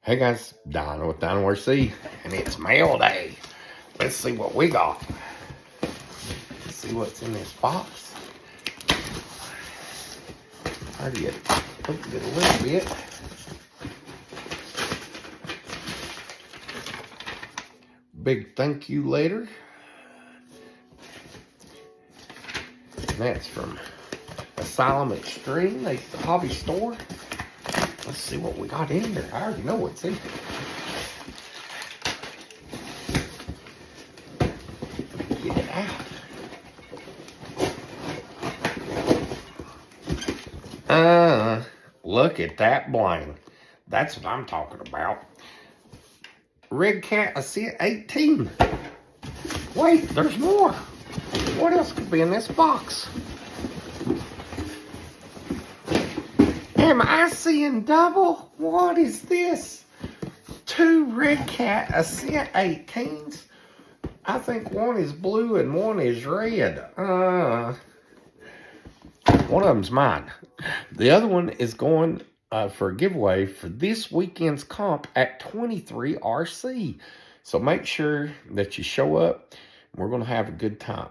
Hey guys, Dino with DinoRC, and it's mail day. Let's see what we got. Let's see what's in this box. Already opened it a little bit. Big thank you letter. And that's from Asylum Extreme, the hobby store. Let's see what we got in there. I already know what's in there. Get it out. Look at that bling. That's what I'm talking about. Redcat Ascent 18. Wait, there's more. What else could be in this box? Am I seeing double? What is this? 2 Redcat Ascent 18s. I think one is blue and one is red. One of them's mine. The other one is going for a giveaway for this weekend's comp at 23RC. So make sure that you show up. We're going to have a good time.